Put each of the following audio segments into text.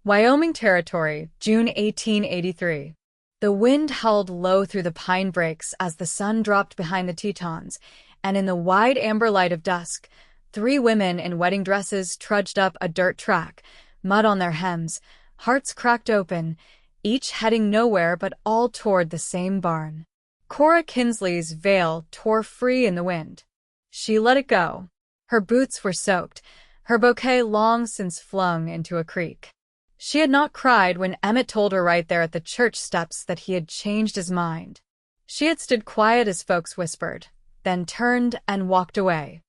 Wyoming Territory, June 1883. The wind howled low through the pine brakes as the sun dropped behind the Tetons, and in the wide amber light of dusk, 3 women in wedding dresses trudged up a dirt track, mud on their hems, hearts cracked open, each heading nowhere but all toward the same barn. Cora Kinsley's veil tore free in the wind. She let it go. Her boots were soaked, her bouquet long since flung into a creek. She had not cried when Emmett told her right there at the church steps that he had changed his mind. She had stood quiet as folks whispered, then turned and walked away.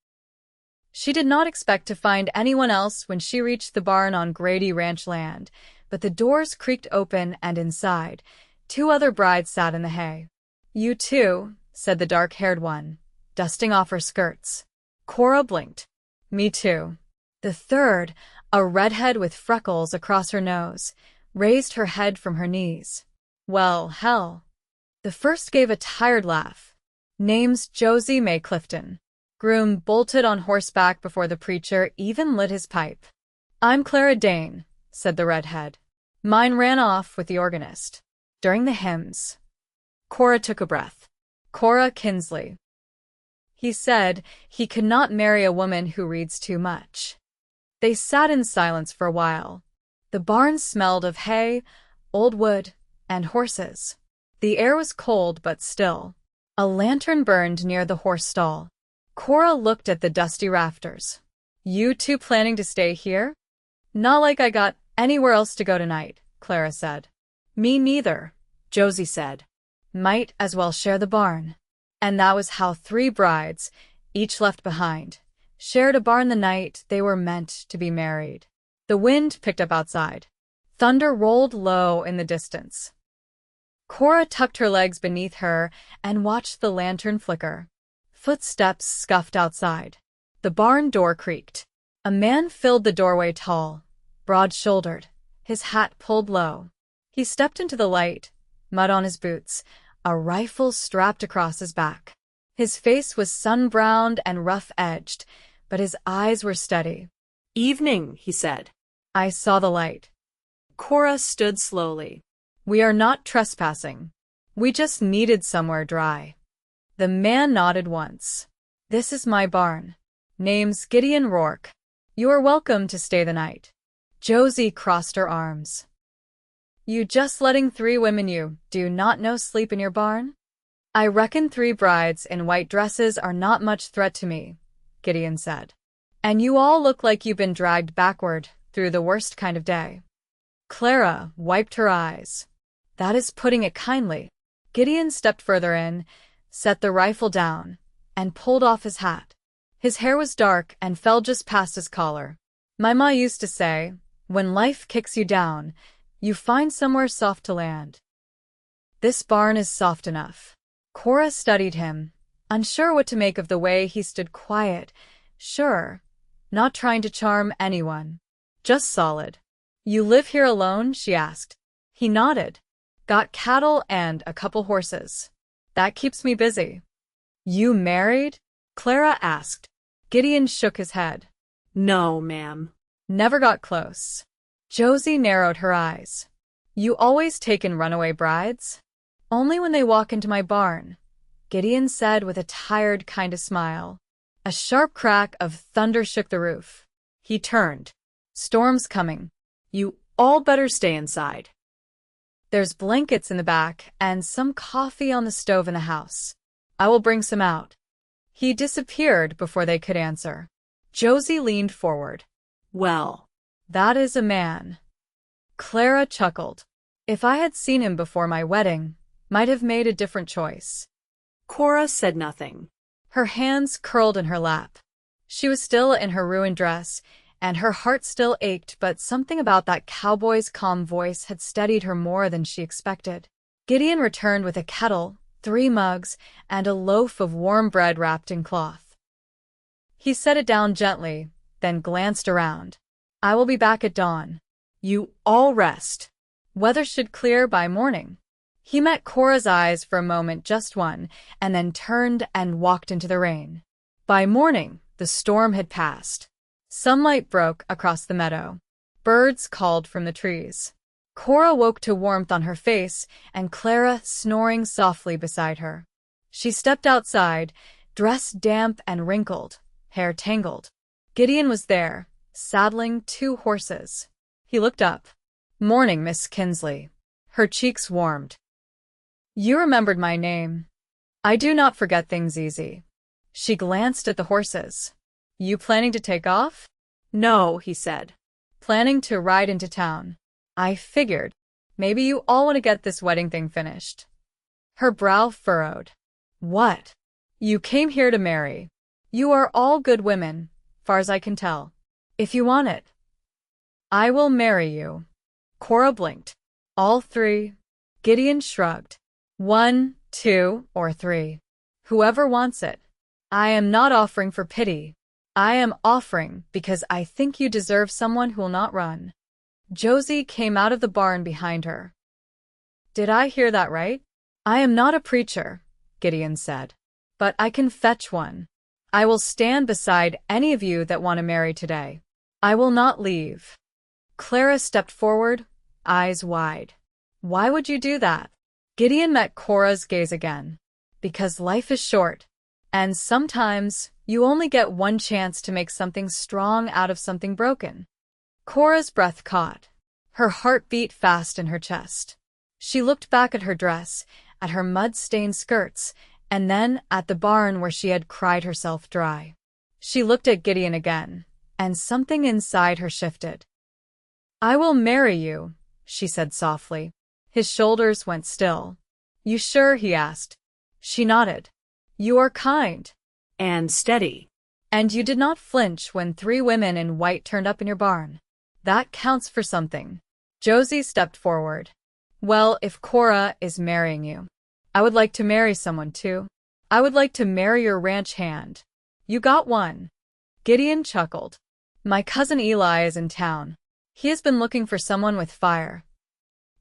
She did not expect to find anyone else when she reached the barn on Grady Ranch land, but the doors creaked open and inside, 2 other brides sat in the hay. "You too," said the dark-haired one, dusting off her skirts. Cora blinked. "Me too." The third, a redhead with freckles across her nose, raised her head from her knees. "Well, hell." The first gave a tired laugh. "Name's Josie May Clifton." Groom bolted on horseback before the preacher even lit his pipe. "I'm Clara Dane," said the redhead. "Mine ran off with the organist during the hymns." Cora took a breath. "Cora Kinsley." He said he could not marry a woman who reads too much. They sat in silence for a while. The barn smelled of hay, old wood, and horses. The air was cold but still. A lantern burned near the horse stall. Cora looked at the dusty rafters. "You two planning to stay here?" "Not like I got anywhere else to go tonight," Clara said. "Me neither," Josie said. "Might as well share the barn." And that was how 3 brides, each left behind, shared a barn the night they were meant to be married. The wind picked up outside. Thunder rolled low in the distance. Cora tucked her legs beneath her and watched the lantern flicker. Footsteps scuffed outside. The barn door creaked. A man filled the doorway, tall, broad-shouldered, his hat pulled low. He stepped into the light, mud on his boots, a rifle strapped across his back. His face was sun-browned and rough-edged, but his eyes were steady. "Evening," he said. I saw the light. Cora stood slowly. "We are not trespassing. We just needed somewhere dry." The man nodded once. "This is my barn. Name's Gideon Rourke. You are welcome to stay the night." Josie crossed her arms. "You just letting 3 women you do not know sleep in your barn?" "I reckon 3 brides in white dresses are not much threat to me," Gideon said. "And you all look like you've been dragged backward through the worst kind of day." Clara wiped her eyes. "That is putting it kindly." Gideon stepped further in, set the rifle down, and pulled off his hat. His hair was dark and fell just past his collar. "My ma used to say, when life kicks you down, you find somewhere soft to land. This barn is soft enough." Cora studied him, unsure what to make of the way he stood quiet, sure, not trying to charm anyone. Just solid. "You live here alone?" she asked. He nodded. "Got cattle and a couple horses. That keeps me busy." "You married?" Clara asked. Gideon shook his head. "No, ma'am." "Never got close." Josie narrowed her eyes. "You always taken runaway brides?" "Only when they walk into my barn," Gideon said with a tired kind of smile. A sharp crack of thunder shook the roof. He turned. "Storm's coming. You all better stay inside." "There's blankets in the back and some coffee on the stove in the house. I will bring some out." He disappeared before they could answer. Josie leaned forward. "Well, that is a man." Clara chuckled. "If I had seen him before my wedding, might have made a different choice." Cora said nothing. Her hands curled in her lap. She was still in her ruined dress, and her heart still ached, but something about that cowboy's calm voice had steadied her more than she expected. Gideon returned with a kettle, 3 mugs, and a loaf of warm bread wrapped in cloth. He set it down gently, then glanced around. "I will be back at dawn. You all rest. Weather should clear by morning." He met Cora's eyes for a moment, just one, and then turned and walked into the rain. By morning, the storm had passed. Sunlight broke across the meadow. Birds called from the trees. Cora woke to warmth on her face and Clara snoring softly beside her. She stepped outside, dress damp and wrinkled, hair tangled. Gideon was there, saddling 2 horses. He looked up. "Morning, Miss Kinsley." Her cheeks warmed. "You remembered my name. I do not forget things easy." She glanced at the horses. "You planning to take off?" "No," he said. "Planning to ride into town. I figured. Maybe you all want to get this wedding thing finished." Her brow furrowed. "What? You came here to marry. You are all good women, far as I can tell. If you want it, I will marry you." Cora blinked. "All 3?" Gideon shrugged. "1, 2, or 3. Whoever wants it. I am not offering for pity. I am offering because I think you deserve someone who will not run." Josie came out of the barn behind her. "Did I hear that right?" "I am not a preacher," Gideon said, "but I can fetch one. I will stand beside any of you that want to marry today. I will not leave." Clara stepped forward, eyes wide. "Why would you do that?" Gideon met Cora's gaze again. "Because life is short, and sometimes you only get one chance to make something strong out of something broken." Cora's breath caught. Her heart beat fast in her chest. She looked back at her dress, at her mud-stained skirts, and then at the barn where she had cried herself dry. She looked at Gideon again, and something inside her shifted. "I will marry you," she said softly. His shoulders went still. "You sure?" he asked. She nodded. "You are kind." "And steady." "And you did not flinch when 3 women in white turned up in your barn. That counts for something." Josie stepped forward. "Well, if Cora is marrying you, I would like to marry someone too. I would like to marry your ranch hand. You got one." Gideon chuckled. "My cousin Eli is in town. He has been looking for someone with fire."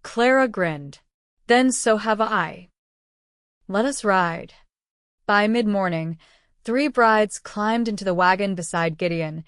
Clara grinned. "Then so have I. Let us ride." By mid-morning, 3 brides climbed into the wagon beside Gideon,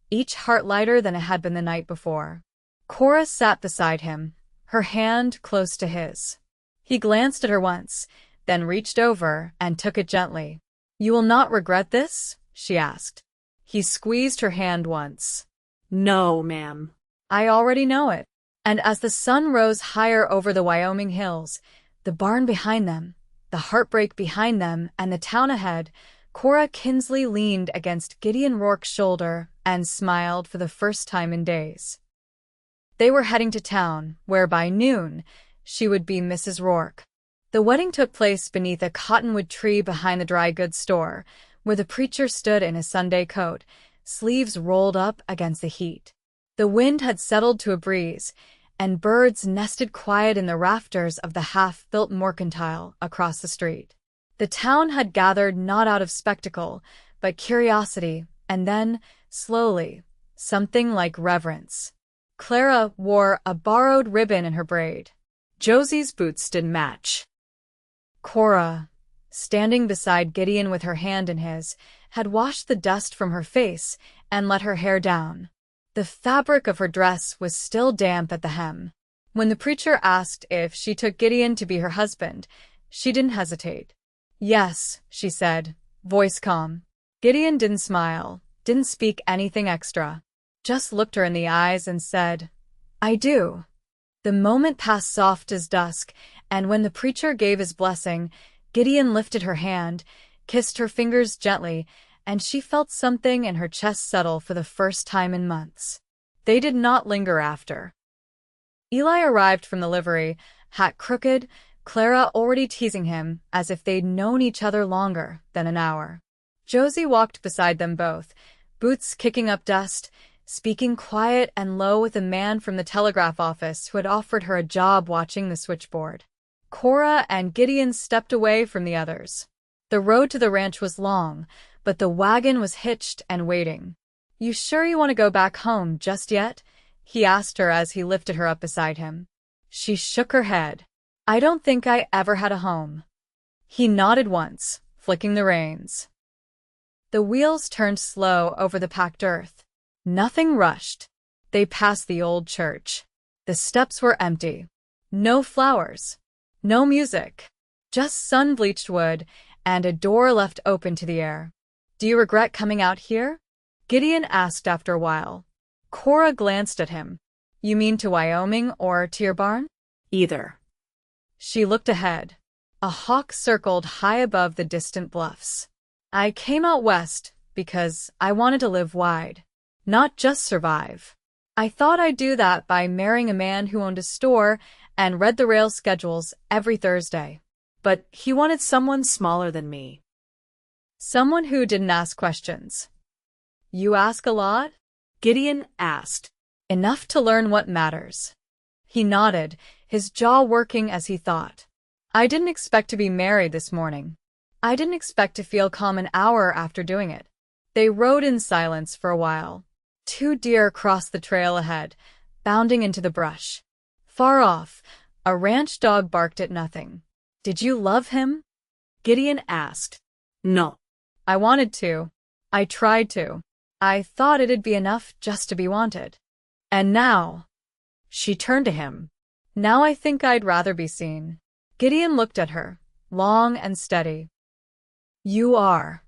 each heart lighter than it had been the night before. Cora sat beside him, her hand close to his. He glanced at her once, then reached over and took it gently. "You will not regret this?" she asked. He squeezed her hand once. "No, ma'am." "I already know it." And as the sun rose higher over the Wyoming hills, the barn behind them, the heartbreak behind them, and the town ahead, Cora Kinsley leaned against Gideon Rourke's shoulder and smiled for the first time in days. They were heading to town, where by noon, she would be Mrs. Rourke. The wedding took place beneath a cottonwood tree behind the dry goods store, where the preacher stood in his Sunday coat, sleeves rolled up against the heat. The wind had settled to a breeze, and birds nested quiet in the rafters of the half-built mercantile across the street. The town had gathered not out of spectacle, but curiosity, and then, slowly, something like reverence. Clara wore a borrowed ribbon in her braid. Josie's boots didn't match. Cora, standing beside Gideon with her hand in his, had washed the dust from her face and let her hair down. The fabric of her dress was still damp at the hem. When the preacher asked if she took Gideon to be her husband, she didn't hesitate. "Yes," she said, voice calm. Gideon didn't smile, didn't speak anything extra, just looked her in the eyes and said, "I do." The moment passed soft as dusk, and when the preacher gave his blessing, Gideon lifted her hand, kissed her fingers gently, and she felt something in her chest settle for the first time in months. They did not linger after. Eli arrived from the livery, hat crooked, Clara already teasing him as if they'd known each other longer than an hour. Josie walked beside them both, boots kicking up dust, speaking quiet and low with a man from the telegraph office who had offered her a job watching the switchboard. Cora and Gideon stepped away from the others. The road to the ranch was long, but the wagon was hitched and waiting. "You sure you want to go back home just yet?" he asked her as he lifted her up beside him. She shook her head. "I don't think I ever had a home." He nodded once, flicking the reins. The wheels turned slow over the packed earth. Nothing rushed. They passed the old church. The steps were empty. No flowers. No music. Just sun-bleached wood and a door left open to the air. "Do you regret coming out here?" Gideon asked after a while. Cora glanced at him. "You mean to Wyoming or to your barn?" Either. She looked ahead. A hawk circled high above the distant bluffs. "I came out west because I wanted to live wide, not just survive. I thought I'd do that by marrying a man who owned a store and read the rail schedules every Thursday. But he wanted someone Smaller than me. someone who didn't ask questions." "You ask a lot?" Gideon asked. "Enough to learn what matters." He nodded, his jaw working as he thought. "I didn't expect to be married this morning. I didn't expect to feel calm an hour after doing it." They rode in silence for a while. 2 deer crossed the trail ahead, bounding into the brush. Far off, a ranch dog barked at nothing. "Did you love him?" Gideon asked. No. "I wanted to. I tried to. I thought it'd be enough just to be wanted. And now—" She turned to him. "Now I think I'd rather be seen." Gideon looked at her, long and steady. "You are."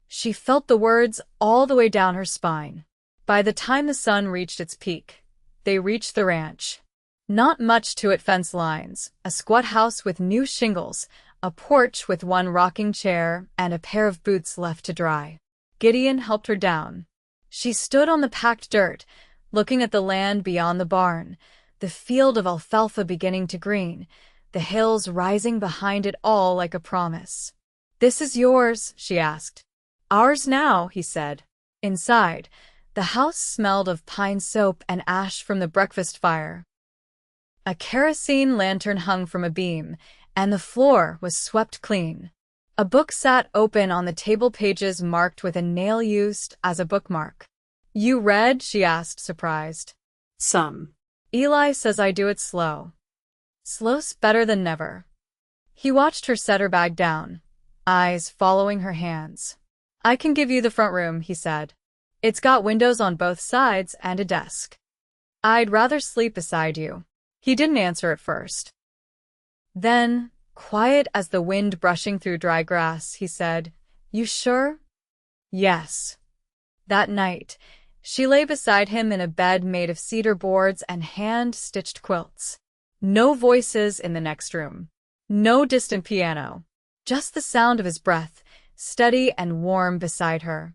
She felt the words all the way down her spine. By the time the sun reached its peak, they reached the ranch. Not much to it: fence lines, a squat house with new shingles, a porch with one rocking chair, and a pair of boots left to dry. Gideon helped her down. She stood on the packed dirt, looking at the land beyond the barn, the field of alfalfa beginning to green, the hills rising behind it all like a promise. "This is yours?" she asked. "Ours now," he said. Inside, the house smelled of pine soap and ash from the breakfast fire. A kerosene lantern hung from a beam, and the floor was swept clean. A book sat open on the table, pages marked with a nail used as a bookmark. "You read?" she asked, surprised. Some. "Eli says I do it slow." "Slow's better than never." He watched her set her bag down, eyes following her hands. "I can give you the front room," he said. "It's got windows on both sides and a desk." "I'd rather sleep beside you." He didn't answer at first. Then, quiet as the wind brushing through dry grass, he said, "You sure?" "Yes." That night, she lay beside him in a bed made of cedar boards and hand-stitched quilts. No voices in the next room. No distant piano. Just the sound of his breath, steady and warm beside her.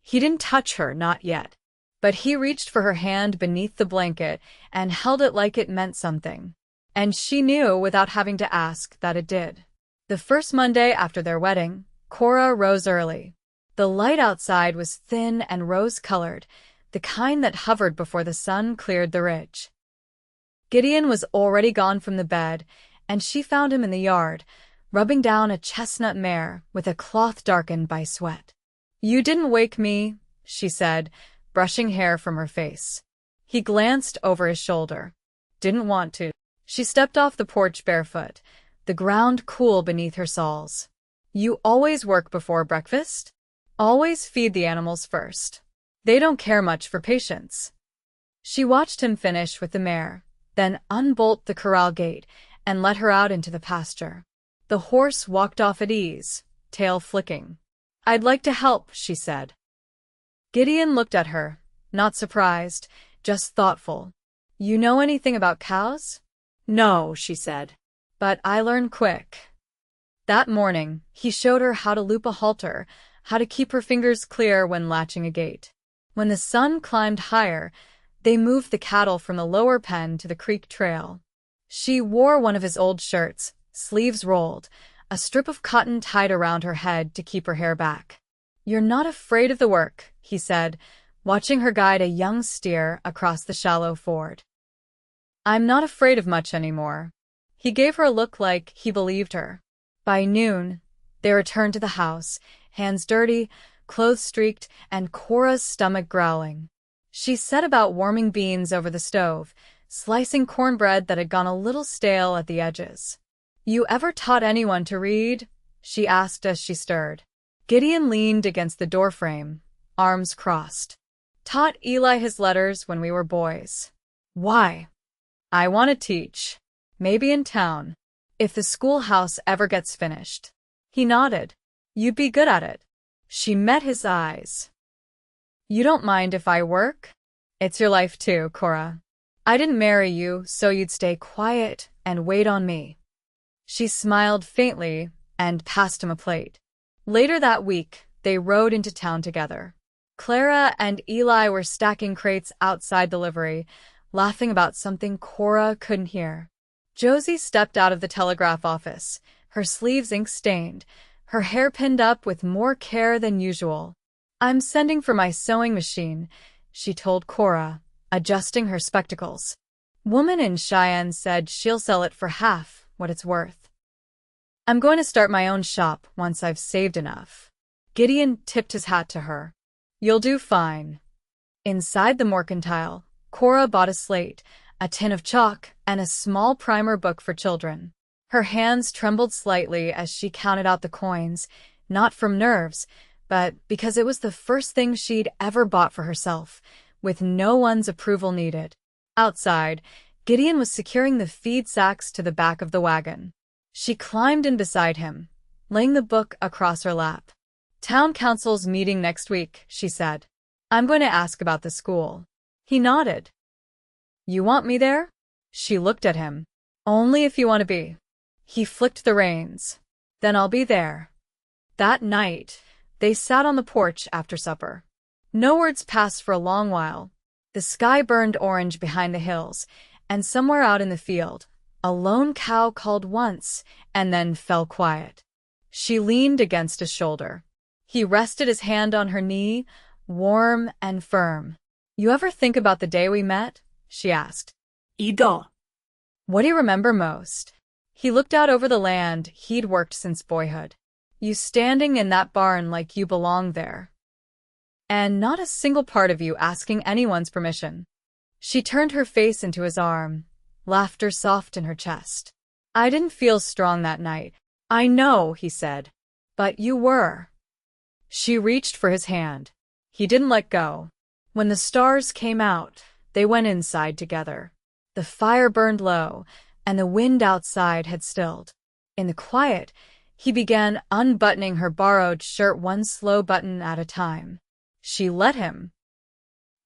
He didn't touch her, not yet. But he reached for her hand beneath the blanket and held it like it meant something. And she knew without having to ask that it did. The first Monday after their wedding, Cora rose early. The light outside was thin and rose-colored, the kind that hovered before the sun cleared the ridge. Gideon was already gone from the bed, and she found him in the yard, rubbing down a chestnut mare with a cloth darkened by sweat. "You didn't wake me," she said, brushing hair from her face. He glanced over his shoulder. "Didn't want to." She stepped off the porch barefoot, the ground cool beneath her soles. "You always work before breakfast?" "Always feed the animals first. They don't care much for patience." She watched him finish with the mare, then unbolt the corral gate and let her out into the pasture. The horse walked off at ease, tail flicking. "I'd like to help," she said. Gideon looked at her, not surprised, just thoughtful. "You know anything about cows?" No, she said. "But I learned quick." That morning, he showed her how to loop a halter, how to keep her fingers clear when latching a gate. When the sun climbed higher, they moved the cattle from the lower pen to the creek trail. She wore one of his old shirts, sleeves rolled, a strip of cotton tied around her head to keep her hair back. "You're not afraid of the work," he said, watching her guide a young steer across the shallow ford. "I'm not afraid of much anymore." He gave her a look like he believed her. By noon, they returned to the house, hands dirty, clothes streaked, and Cora's stomach growling. She set about warming beans over the stove, slicing cornbread that had gone a little stale at the edges. "You ever taught anyone to read?" she asked as she stirred. Gideon leaned against the doorframe, arms crossed. Taught Eli his letters when we were boys. Why? I want to teach. Maybe in town. If the schoolhouse ever gets finished. He nodded. You'd be good at it. She met his eyes. You don't mind if I work? It's your life too, Cora. I didn't marry you so you'd stay quiet and wait on me. She smiled faintly and passed him a plate. Later that week, they rode into town together. Clara and Eli were stacking crates outside the livery, laughing about something Cora couldn't hear. Josie stepped out of the telegraph office, her sleeves ink-stained, her hair pinned up with more care than usual. I'm sending for my sewing machine, she told Cora, adjusting her spectacles. Woman in Cheyenne said she'll sell it for half what it's worth. I'm going to start my own shop once I've saved enough. Gideon tipped his hat to her. You'll do fine. Inside the mercantile, Cora bought a slate, a tin of chalk, and a small primer book for children. Her hands trembled slightly as she counted out the coins, not from nerves, but because it was the first thing she'd ever bought for herself, with no one's approval needed. Outside, Gideon was securing the feed sacks to the back of the wagon. She climbed in beside him, laying the book across her lap. Town council's meeting next week, she said. I'm going to ask about the school. He nodded. You want me there? She looked at him. Only if you want to be. He flicked the reins. Then I'll be there. That night, they sat on the porch after supper. No words passed for a long while. The sky burned orange behind the hills, and somewhere out in the field, a lone cow called once and then fell quiet. She leaned against his shoulder. He rested his hand on her knee, warm and firm. You ever think about the day we met? She asked. Ida. What do you remember most? He looked out over the land he'd worked since boyhood. You standing in that barn like you belonged there. And not a single part of you asking anyone's permission. She turned her face into his arm, laughter soft in her chest. I didn't feel strong that night. I know, he said. But you were. She reached for his hand. He didn't let go. When the stars came out, they went inside together. The fire burned low, and the wind outside had stilled. In the quiet, he began unbuttoning her borrowed shirt one slow button at a time. She let him.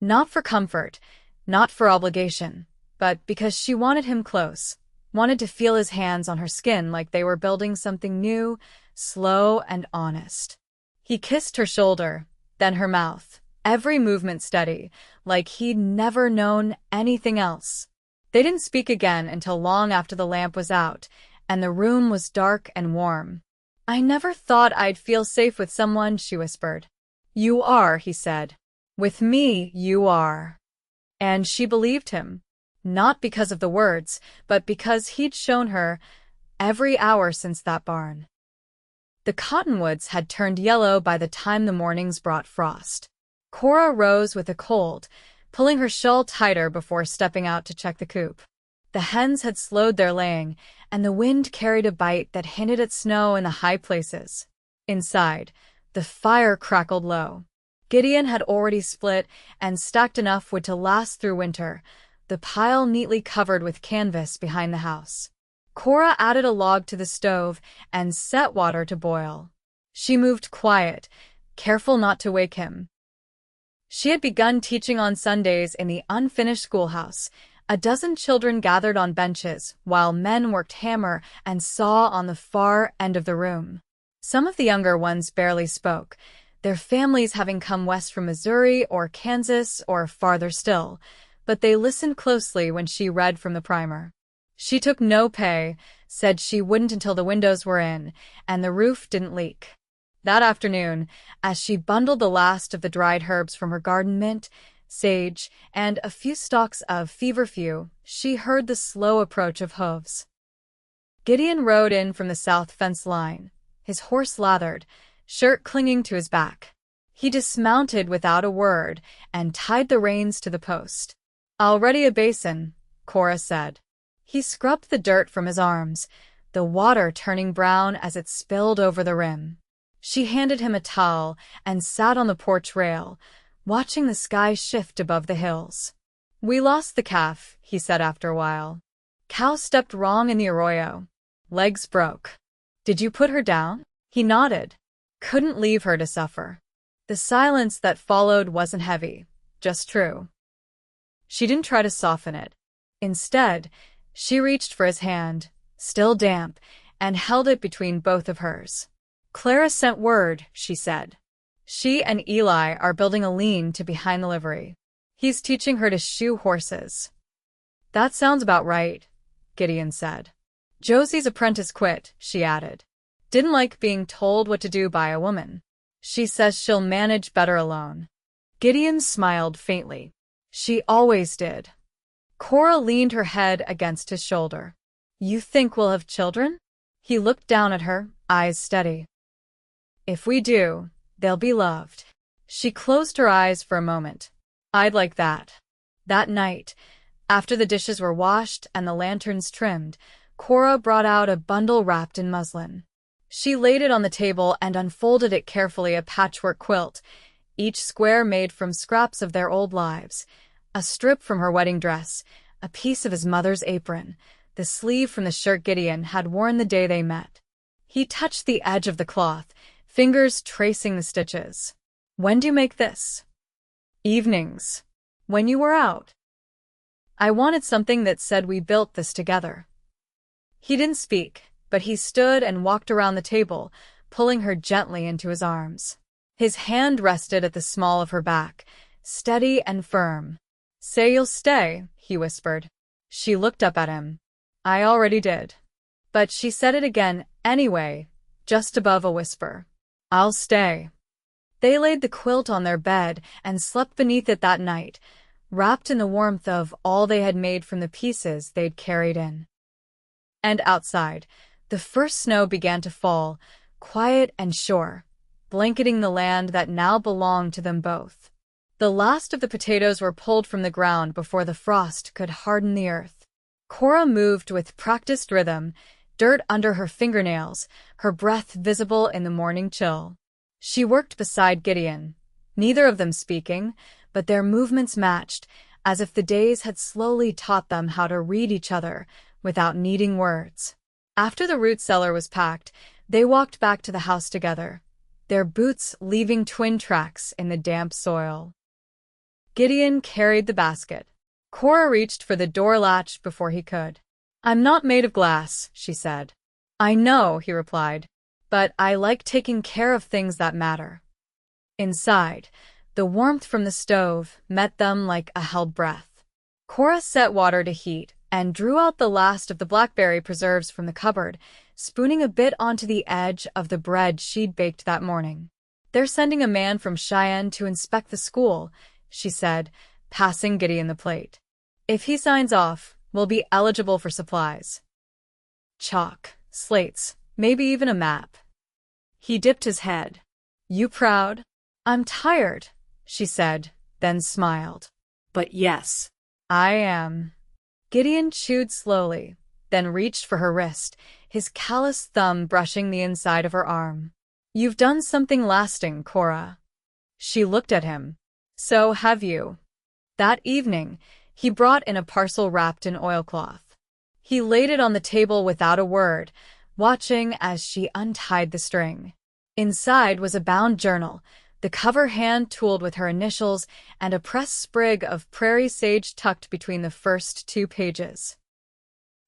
Not for comfort, not for obligation, but because she wanted him close, wanted to feel his hands on her skin like they were building something new, slow and honest. He kissed her shoulder, then her mouth, every movement steady, like he'd never known anything else. They didn't speak again until long after the lamp was out, and the room was dark and warm. I never thought I'd feel safe with someone, she whispered. You are, he said. With me, you are. And she believed him, not because of the words, but because he'd shown her every hour since that barn. The cottonwoods had turned yellow by the time the mornings brought frost. Cora rose with a cold, pulling her shawl tighter before stepping out to check the coop. The hens had slowed their laying, and the wind carried a bite that hinted at snow in the high places. Inside, the fire crackled low. Gideon had already split and stacked enough wood to last through winter, the pile neatly covered with canvas behind the house. Cora added a log to the stove and set water to boil. She moved quiet, careful not to wake him. She had begun teaching on Sundays in the unfinished schoolhouse. A dozen children gathered on benches, while men worked hammer and saw on the far end of the room. Some of the younger ones barely spoke, their families having come west from Missouri or Kansas or farther still, but they listened closely when she read from the primer. She took no pay, said she wouldn't until the windows were in, and the roof didn't leak. That afternoon, as she bundled the last of the dried herbs from her garden, mint, sage, and a few stalks of feverfew, she heard the slow approach of hooves. Gideon rode in from the south fence line, his horse lathered, shirt clinging to his back. He dismounted without a word and tied the reins to the post. I'll ready a basin, Cora said. He scrubbed the dirt from his arms, the water turning brown as it spilled over the rim. She handed him a towel and sat on the porch rail, watching the sky shift above the hills. "We lost the calf," he said after a while. "Cow stepped wrong in the arroyo. Legs broke." "Did you put her down?" He nodded. "Couldn't leave her to suffer." The silence that followed wasn't heavy, just true. She didn't try to soften it. Instead, she reached for his hand, still damp, and held it between both of hers. "Clara sent word," she said. "She and Eli are building a lean to behind the livery. He's teaching her to shoe horses." "That sounds about right," Gideon said. "Josie's apprentice quit," she added. "Didn't like being told what to do by a woman. She says she'll manage better alone." Gideon smiled faintly. "She always did." Cora leaned her head against his shoulder. "You think we'll have children?" He looked down at her, eyes steady. "If we do, they'll be loved." She closed her eyes for a moment. "I'd like that." That night, after the dishes were washed and the lanterns trimmed, Cora brought out a bundle wrapped in muslin. She laid it on the table and unfolded it carefully, a patchwork quilt, each square made from scraps of their old lives, a strip from her wedding dress, a piece of his mother's apron, the sleeve from the shirt Gideon had worn the day they met. He touched the edge of the cloth, fingers tracing the stitches. "When do you make this?" "Evenings. When you were out." "I wanted something that said we built this together." He didn't speak, but he stood and walked around the table, pulling her gently into his arms. His hand rested at the small of her back, steady and firm. "Say you'll stay," he whispered. She looked up at him. "I already did." But she said it again anyway, just above a whisper. "I'll stay." They laid the quilt on their bed and slept beneath it that night, wrapped in the warmth of all they had made from the pieces they'd carried in. And outside, the first snow began to fall, quiet and sure, blanketing the land that now belonged to them both. The last of the potatoes were pulled from the ground before the frost could harden the earth. Cora moved with practiced rhythm, dirt under her fingernails, her breath visible in the morning chill. She worked beside Gideon, neither of them speaking, but their movements matched, as if the days had slowly taught them how to read each other without needing words. After the root cellar was packed, they walked back to the house together, their boots leaving twin tracks in the damp soil. Gideon carried the basket. Cora reached for the door latch before he could. "I'm not made of glass," she said. "I know," he replied, "but I like taking care of things that matter." Inside, the warmth from the stove met them like a held breath. Cora set water to heat and drew out the last of the blackberry preserves from the cupboard, spooning a bit onto the edge of the bread she'd baked that morning. "They're sending a man from Cheyenne to inspect the school," she said, passing Gideon the plate. "If he signs off, we'll be eligible for supplies. Chalk, slates, maybe even a map." He dipped his head. "You proud?" "I'm tired," she said, then smiled. "But yes." "I am." Gideon chewed slowly, then reached for her wrist, his calloused thumb brushing the inside of her arm. "You've done something lasting, Cora." She looked at him. "So have you." That evening, he brought in a parcel wrapped in oilcloth. He laid it on the table without a word, watching as she untied the string. Inside was a bound journal, the cover hand-tooled with her initials, and a pressed sprig of prairie sage tucked between the first 2 pages.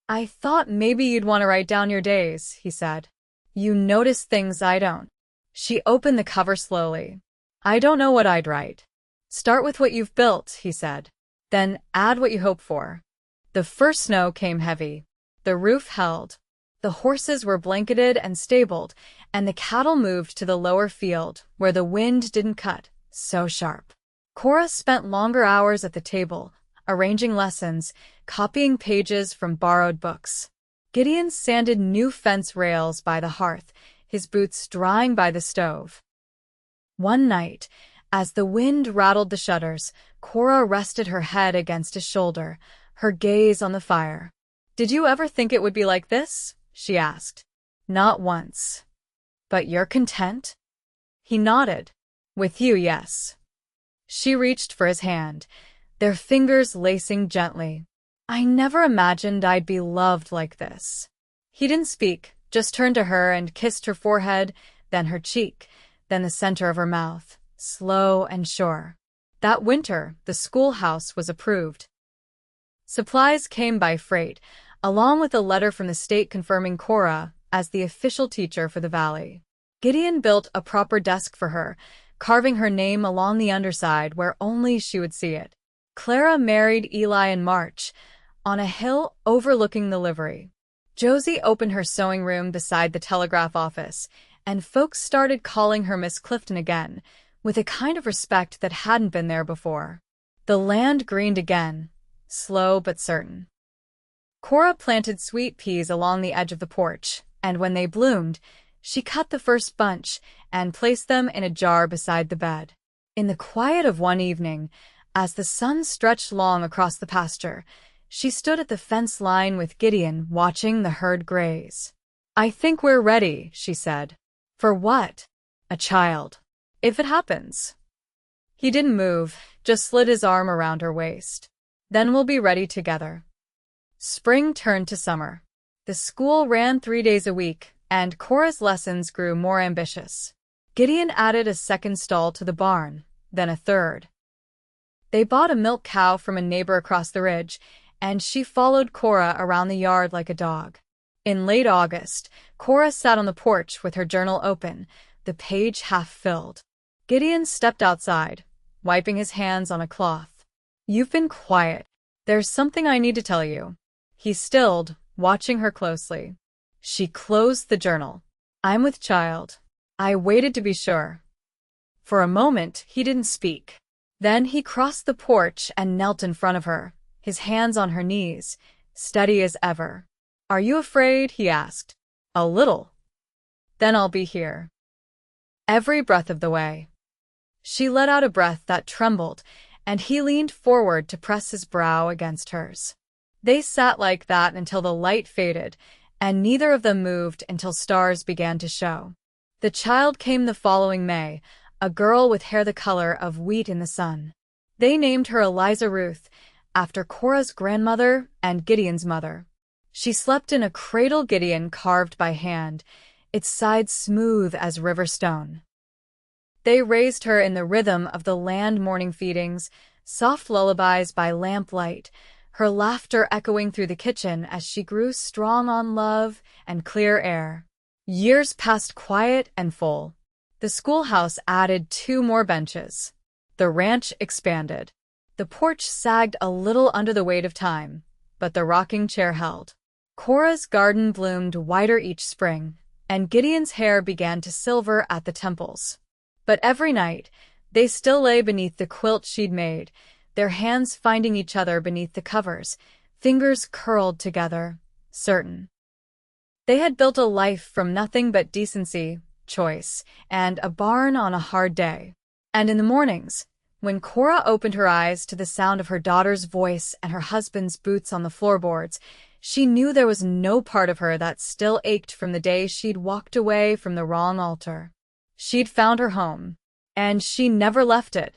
"I thought maybe you'd want to write down your days," he said. "You notice things I don't." She opened the cover slowly. "I don't know what I'd write." "Start with what you've built," he said. "Then add what you hope for." The first snow came heavy. The roof held. The horses were blanketed and stabled, and the cattle moved to the lower field, where the wind didn't cut so sharp. Cora spent longer hours at the table, arranging lessons, copying pages from borrowed books. Gideon sanded new fence rails by the hearth, his boots drying by the stove. One night, as the wind rattled the shutters, Cora rested her head against his shoulder, her gaze on the fire. "Did you ever think it would be like this?" she asked. "Not once." "But you're content?" He nodded. "With you, yes." She reached for his hand, their fingers lacing gently. "I never imagined I'd be loved like this." He didn't speak, just turned to her and kissed her forehead, then her cheek, then the center of her mouth, slow and sure. That winter, the schoolhouse was approved. Supplies came by freight, along with a letter from the state confirming Cora as the official teacher for the valley. Gideon built a proper desk for her, carving her name along the underside where only she would see it. Clara married Eli in March, on a hill overlooking the livery. Josie opened her sewing room beside the telegraph office, and folks started calling her Miss Clifton again, with a kind of respect that hadn't been there before. The land greened again, slow but certain. Cora planted sweet peas along the edge of the porch, and when they bloomed, she cut the first bunch and placed them in a jar beside the bed. In the quiet of one evening, as the sun stretched long across the pasture, she stood at the fence line with Gideon watching the herd graze. "I think we're ready," she said. "For what?" "A child. If it happens." He didn't move, just slid his arm around her waist. "Then we'll be ready together." Spring turned to summer. The school ran 3 days a week, and Cora's lessons grew more ambitious. Gideon added a second stall to the barn, then a third. They bought a milk cow from a neighbor across the ridge, and she followed Cora around the yard like a dog. In late August, Cora sat on the porch with her journal open, the page half filled. Gideon stepped outside, wiping his hands on a cloth. "You've been quiet. There's something I need to tell you." He stilled, watching her closely. She closed the journal. "I'm with child." I waited to be sure. For a moment, he didn't speak. Then he crossed the porch and knelt in front of her, his hands on her knees, steady as ever. "Are you afraid?" he asked. "A little." "Then I'll be here." Every breath of the way. She let out a breath that trembled, and he leaned forward to press his brow against hers. They sat like that until the light faded, and neither of them moved until stars began to show. The child came the following May, a girl with hair the color of wheat in the sun. They named her Eliza Ruth, after Cora's grandmother and Gideon's mother. She slept in a cradle Gideon carved by hand, its sides smooth as river stone. They raised her in the rhythm of the land morning feedings, soft lullabies by lamplight, her laughter echoing through the kitchen as she grew strong on love and clear air. Years passed quiet and full. The schoolhouse added 2 more benches. The ranch expanded. The porch sagged a little under the weight of time, but the rocking chair held. Cora's garden bloomed whiter each spring, and Gideon's hair began to silver at the temples. But every night, they still lay beneath the quilt she'd made, their hands finding each other beneath the covers, fingers curled together, certain. They had built a life from nothing but decency, choice, and a barn on a hard day. And in the mornings, when Cora opened her eyes to the sound of her daughter's voice and her husband's boots on the floorboards, she knew there was no part of her that still ached from the day she'd walked away from the wrong altar. She'd found her home, and she never left it.